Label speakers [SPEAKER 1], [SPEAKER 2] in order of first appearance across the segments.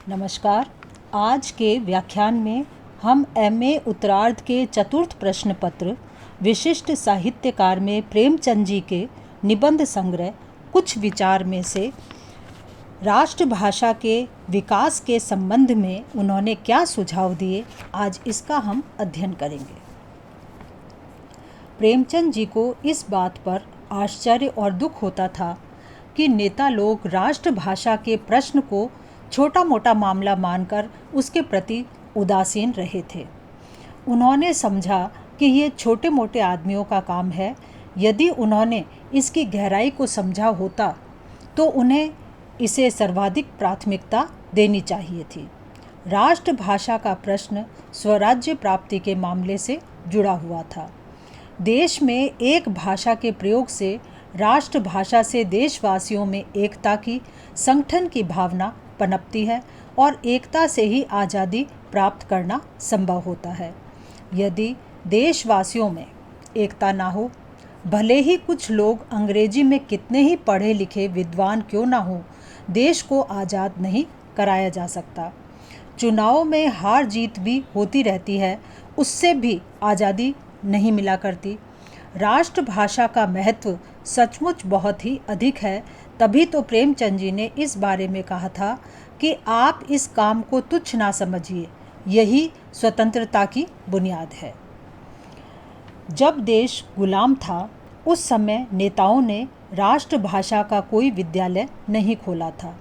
[SPEAKER 1] नमस्कार। आज के व्याख्यान में हम एमए उत्तरार्ध के चतुर्थ प्रश्न पत्र विशिष्ट साहित्यकार में प्रेमचंद जी के निबंध संग्रह कुछ विचार में से राष्ट्रभाषा के विकास के संबंध में उन्होंने क्या सुझाव दिए, आज इसका हम अध्ययन करेंगे। प्रेमचंद जी को इस बात पर आश्चर्य और दुख होता था कि नेता लोग राष्ट्रभाषा के प्रश्न को छोटा मोटा मामला मानकर उसके प्रति उदासीन रहे थे। उन्होंने समझा कि ये छोटे मोटे आदमियों का काम है। यदि उन्होंने इसकी गहराई को समझा होता तो उन्हें इसे सर्वाधिक प्राथमिकता देनी चाहिए थी। राष्ट्रभाषा का प्रश्न स्वराज्य प्राप्ति के मामले से जुड़ा हुआ था। देश में एक भाषा के प्रयोग से राष्ट्रभाषा से देशवासियों में एकता की, संगठन की भावना पनपती है और एकता से ही आज़ादी प्राप्त करना संभव होता है। यदि देशवासियों में एकता ना हो, भले ही कुछ लोग अंग्रेजी में कितने ही पढ़े लिखे विद्वान क्यों ना हो, देश को आज़ाद नहीं कराया जा सकता। चुनाव में हार जीत भी होती रहती है, उससे भी आज़ादी नहीं मिला करती। राष्ट्रभाषा का महत्व सचमुच बहुत ही अधिक है। तभी तो प्रेमचंद जी ने इस बारे में कहा था कि आप इस काम को तुच्छ ना समझिए, यही स्वतंत्रता की बुनियाद है। जब देश गुलाम था, उस समय नेताओं ने राष्ट्रभाषा का कोई विद्यालय नहीं खोला था,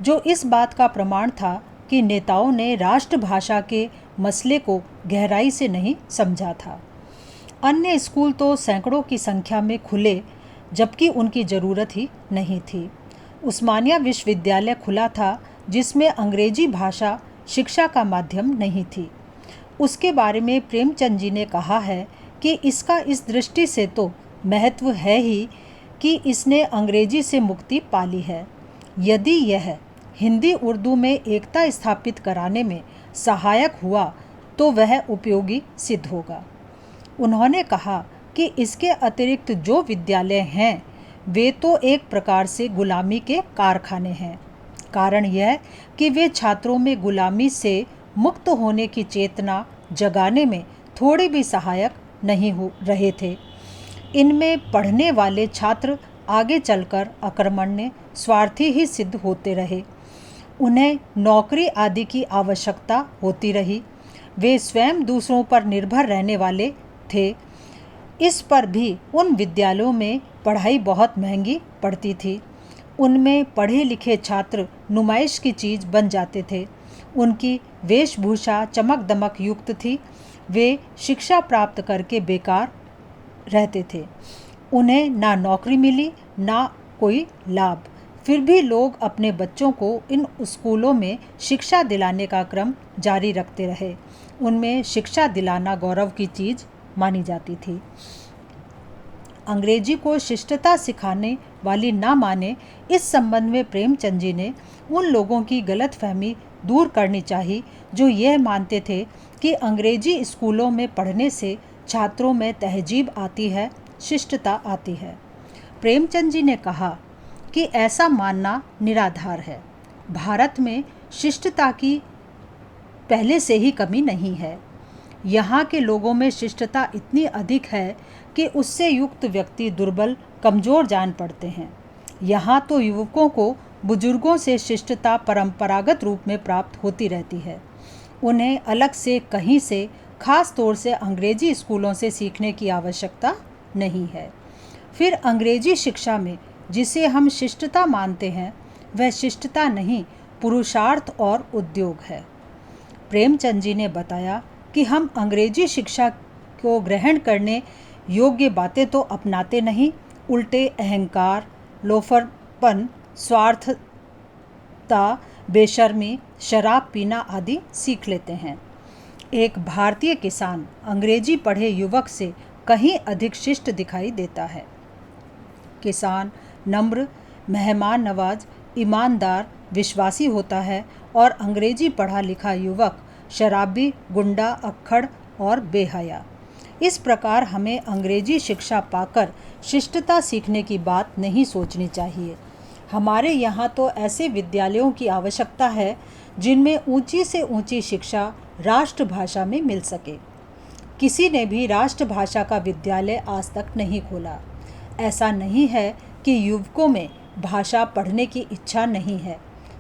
[SPEAKER 1] जो इस बात का प्रमाण था कि नेताओं ने राष्ट्रभाषा के मसले को गहराई से नहीं समझा था। अन्य स्कूल तो सैकड़ों की संख्या में खुले, जबकि उनकी ज़रूरत ही नहीं थी। उस्मानिया विश्वविद्यालय खुला था, जिसमें अंग्रेजी भाषा शिक्षा का माध्यम नहीं थी। उसके बारे में प्रेमचंद जी ने कहा है कि इसका इस दृष्टि से तो महत्व है ही कि इसने अंग्रेजी से मुक्ति पाली है। यदि यह हिंदी उर्दू में एकता स्थापित कराने में सहायक हुआ तो वह उपयोगी सिद्ध होगा। उन्होंने कहा कि इसके अतिरिक्त जो विद्यालय हैं वे तो एक प्रकार से गुलामी के कारखाने हैं। कारण यह कि वे छात्रों में गुलामी से मुक्त होने की चेतना जगाने में थोड़े भी सहायक नहीं हो रहे थे। इनमें पढ़ने वाले छात्र आगे चलकर अकर्मण्य, स्वार्थी ही सिद्ध होते रहे। उन्हें नौकरी आदि की आवश्यकता होती रही। वे स्वयं दूसरों पर निर्भर रहने वाले थे। इस पर भी उन विद्यालयों में पढ़ाई बहुत महंगी पड़ती थी। उनमें पढ़े लिखे छात्र नुमाइश की चीज़ बन जाते थे। उनकी वेशभूषा चमक दमक युक्त थी। वे शिक्षा प्राप्त करके बेकार रहते थे। उन्हें ना नौकरी मिली ना कोई लाभ। फिर भी लोग अपने बच्चों को इन स्कूलों में शिक्षा दिलाने का क्रम जारी रखते रहे। उनमें शिक्षा दिलाना गौरव की चीज़ मानी जाती थी। अंग्रेजी को शिष्टता सिखाने वाली ना माने, इस संबंध में प्रेमचंद जी ने उन लोगों की गलतफहमी दूर करनी चाहिए जो यह मानते थे कि अंग्रेजी स्कूलों में पढ़ने से छात्रों में तहजीब आती है, शिष्टता आती है। प्रेमचंद जी ने कहा कि ऐसा मानना निराधार है। भारत में शिष्टता की पहले से ही कमी नहीं है। यहाँ के लोगों में शिष्टता इतनी अधिक है कि उससे युक्त व्यक्ति दुर्बल, कमज़ोर जान पड़ते हैं। यहाँ तो युवकों को बुजुर्गों से शिष्टता परंपरागत रूप में प्राप्त होती रहती है। उन्हें अलग से कहीं से, खास तौर से अंग्रेजी स्कूलों से सीखने की आवश्यकता नहीं है। फिर अंग्रेजी शिक्षा में जिसे हम शिष्टता मानते हैं, वह शिष्टता नहीं, पुरुषार्थ और उद्योग है। प्रेमचंद जी ने बताया कि हम अंग्रेजी शिक्षा को ग्रहण करने योग्य बातें तो अपनाते नहीं, उल्टे अहंकार, लोफरपन, स्वार्थता, बेशर्मी, शराब पीना आदि सीख लेते हैं। एक भारतीय किसान अंग्रेजी पढ़े युवक से कहीं अधिक शिष्ट दिखाई देता है। किसान नम्र, मेहमान नवाज, ईमानदार, विश्वासी होता है और अंग्रेजी पढ़ा लिखा युवक शराबी, गुंडा, अक्खड़ और बेहया। इस प्रकार हमें अंग्रेजी शिक्षा पाकर शिष्टता सीखने की बात नहीं सोचनी चाहिए। हमारे यहाँ तो ऐसे विद्यालयों की आवश्यकता है जिनमें ऊंची से ऊंची शिक्षा राष्ट्रभाषा में मिल सके। किसी ने भी राष्ट्रभाषा का विद्यालय आज तक नहीं खोला। ऐसा नहीं है कि युवकों में भाषा पढ़ने की इच्छा नहीं है,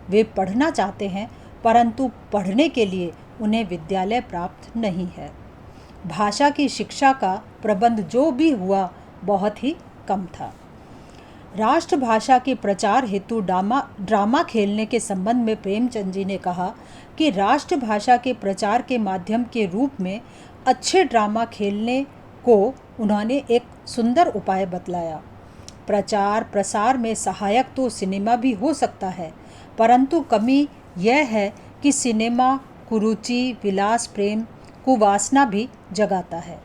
[SPEAKER 1] वे पढ़ना चाहते हैं, परंतु पढ़ने के लिए उन्हें विद्यालय प्राप्त नहीं है। भाषा की शिक्षा का प्रबंध जो भी हुआ बहुत ही कम था। राष्ट्रभाषा के प्रचार हेतु ड्रामा खेलने के संबंध में प्रेमचंद जी ने कहा कि राष्ट्रभाषा के प्रचार के माध्यम के रूप में अच्छे ड्रामा खेलने को उन्होंने एक सुंदर उपाय बतलाया। प्रचार प्रसार में सहायक तो सिनेमा भी हो सकता है, परंतु कमी यह है कि सिनेमा कुरुचि, विलास, प्रेम, कुवासना भी जगाता है।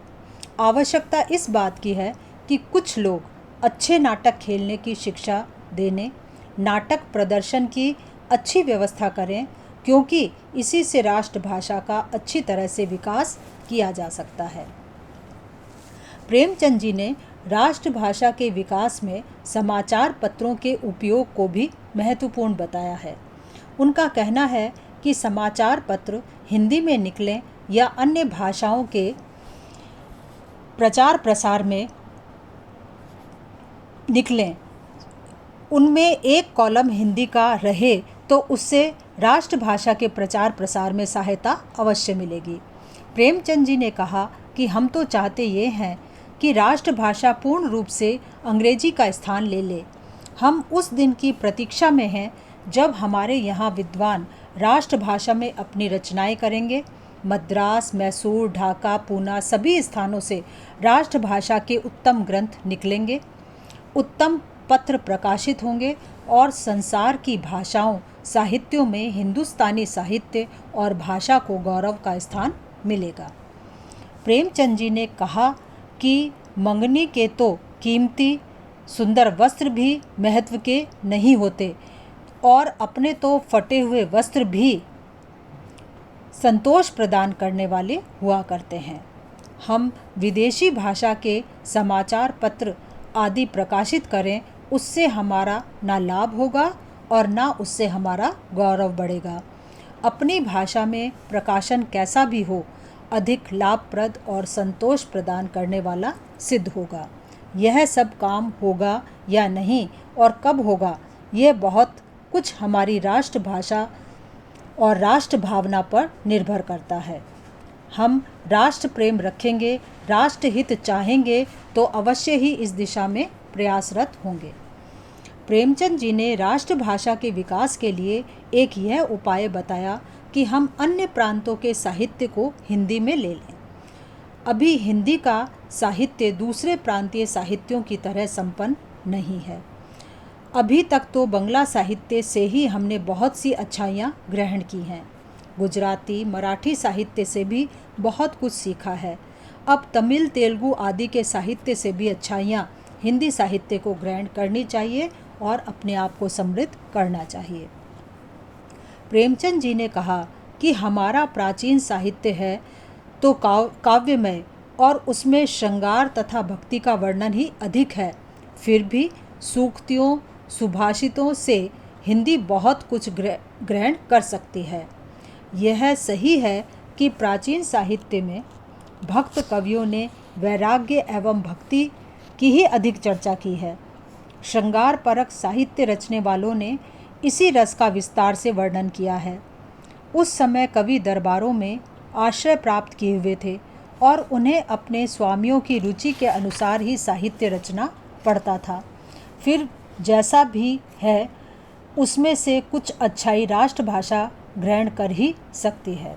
[SPEAKER 1] आवश्यकता इस बात की है कि कुछ लोग अच्छे नाटक खेलने की शिक्षा देने, नाटक प्रदर्शन की अच्छी व्यवस्था करें, क्योंकि इसी से राष्ट्रभाषा का अच्छी तरह से विकास किया जा सकता है। प्रेमचंद जी ने राष्ट्रभाषा के विकास में समाचार पत्रों के उपयोग को भी महत्वपूर्ण बताया है। उनका कहना है कि समाचार पत्र हिंदी में निकलें या अन्य भाषाओं के प्रचार प्रसार में निकलें, उनमें एक कॉलम हिंदी का रहे तो उससे राष्ट्रभाषा के प्रचार प्रसार में सहायता अवश्य मिलेगी। प्रेमचंद जी ने कहा कि हम तो चाहते ये हैं कि राष्ट्रभाषा पूर्ण रूप से अंग्रेजी का स्थान ले ले। हम उस दिन की प्रतीक्षा में हैं जब हमारे यहाँ विद्वान राष्ट्रभाषा में अपनी रचनाएं करेंगे। मद्रास, मैसूर, ढाका, पूना सभी स्थानों से राष्ट्रभाषा के उत्तम ग्रंथ निकलेंगे, उत्तम पत्र प्रकाशित होंगे और संसार की भाषाओं साहित्यों में हिंदुस्तानी साहित्य और भाषा को गौरव का स्थान मिलेगा। प्रेमचंद जी ने कहा कि मंगनी के तो कीमती सुंदर वस्त्र भी महत्व के नहीं होते और अपने तो फटे हुए वस्त्र भी संतोष प्रदान करने वाले हुआ करते हैं। हम विदेशी भाषा के समाचार पत्र आदि प्रकाशित करें, उससे हमारा ना लाभ होगा और ना उससे हमारा गौरव बढ़ेगा। अपनी भाषा में प्रकाशन कैसा भी हो, अधिक लाभप्रद और संतोष प्रदान करने वाला सिद्ध होगा। यह सब काम होगा या नहीं और कब होगा, यह बहुत कुछ हमारी राष्ट्रभाषा और राष्ट्र भावना पर निर्भर करता है। हम राष्ट्र प्रेम रखेंगे, राष्ट्रहित चाहेंगे तो अवश्य ही इस दिशा में प्रयासरत होंगे। प्रेमचंद जी ने राष्ट्रभाषा के विकास के लिए एक यह उपाय बताया कि हम अन्य प्रांतों के साहित्य को हिंदी में ले लें। अभी हिंदी का साहित्य दूसरे प्रांतीय साहित्यों की तरह संपन्न नहीं है। अभी तक तो बंगला साहित्य से ही हमने बहुत सी अच्छाइयाँ ग्रहण की हैं। गुजराती, मराठी साहित्य से भी बहुत कुछ सीखा है। अब तमिल, तेलुगु आदि के साहित्य से भी अच्छाइयाँ हिंदी साहित्य को ग्रहण करनी चाहिए और अपने आप को समृद्ध करना चाहिए। प्रेमचंद जी ने कहा कि हमारा प्राचीन साहित्य है तो काव्यमय और उसमें श्रृंगार तथा भक्ति का वर्णन ही अधिक है। फिर भी सूक्तियों, सुभाषितों से हिंदी बहुत कुछ ग्रहण कर सकती है। यह सही है कि प्राचीन साहित्य में भक्त कवियों ने वैराग्य एवं भक्ति की ही अधिक चर्चा की है। श्रृंगार परक साहित्य रचने वालों ने इसी रस का विस्तार से वर्णन किया है। उस समय कवि दरबारों में आश्रय प्राप्त किए हुए थे और उन्हें अपने स्वामियों की रुचि के अनुसार ही साहित्य रचना पड़ता था। फिर जैसा भी है उसमें से कुछ अच्छाई राष्ट्रभाषा ग्रहण कर ही सकती है।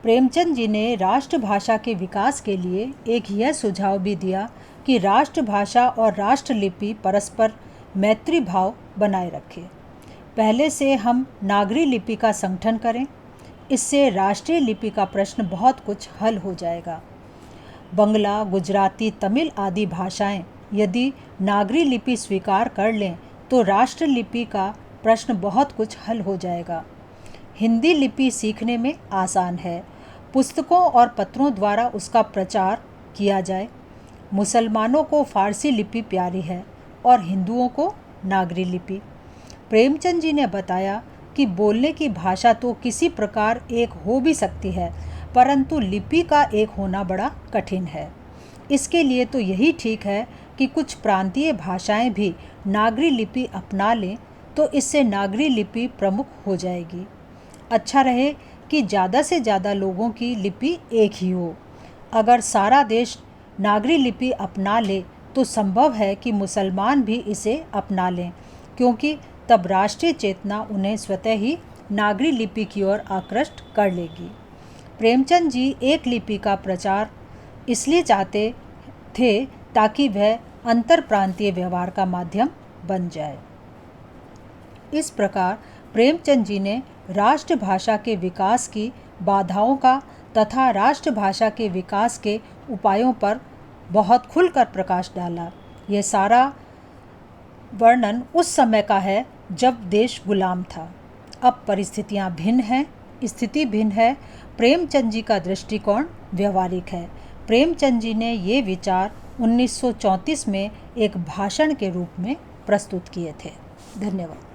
[SPEAKER 1] प्रेमचंद जी ने राष्ट्रभाषा के विकास के लिए एक यह सुझाव भी दिया कि राष्ट्रभाषा और राष्ट्रलिपि परस्पर मैत्री भाव बनाए रखें। पहले से हम नागरी लिपि का संगठन करें, इससे राष्ट्रीय लिपि का प्रश्न बहुत कुछ हल हो जाएगा। बंगला, गुजराती, तमिल आदि भाषाएं यदि नागरी लिपि स्वीकार कर लें तो राष्ट्रलिपि का प्रश्न बहुत कुछ हल हो जाएगा। हिंदी लिपि सीखने में आसान है, पुस्तकों और पत्रों द्वारा उसका प्रचार किया जाए। मुसलमानों को फारसी लिपि प्यारी है और हिंदुओं को नागरी लिपि। प्रेमचंद जी ने बताया कि बोलने की भाषा तो किसी प्रकार एक हो भी सकती है, परंतु लिपि का एक होना बड़ा कठिन है। इसके लिए तो यही ठीक है कि कुछ प्रांतीय भाषाएं भी नागरी लिपि अपना लें, तो इससे नागरी लिपि प्रमुख हो जाएगी। अच्छा रहे कि ज़्यादा से ज़्यादा लोगों की लिपि एक ही हो। अगर सारा देश नागरी लिपि अपना ले तो संभव है कि मुसलमान भी इसे अपना लें, क्योंकि तब राष्ट्रीय चेतना उन्हें स्वतः ही नागरी लिपि की ओर आकृष्ट कर लेगी। प्रेमचंद जी एक लिपि का प्रचार इसलिए चाहते थे ताकि वह अंतर प्रांतीय व्यवहार का माध्यम बन जाए। इस प्रकार प्रेमचंद जी ने राष्ट्रभाषा के विकास की बाधाओं का तथा राष्ट्रभाषा के विकास के उपायों पर बहुत खुलकर प्रकाश डाला। यह सारा वर्णन उस समय का है जब देश गुलाम था। अब परिस्थितियां भिन्न हैं, स्थिति भिन्न है। प्रेमचंद जी का दृष्टिकोण व्यवहारिक है। प्रेमचंद जी ने ये विचार 1934 में एक भाषण के रूप में प्रस्तुत किए थे। धन्यवाद।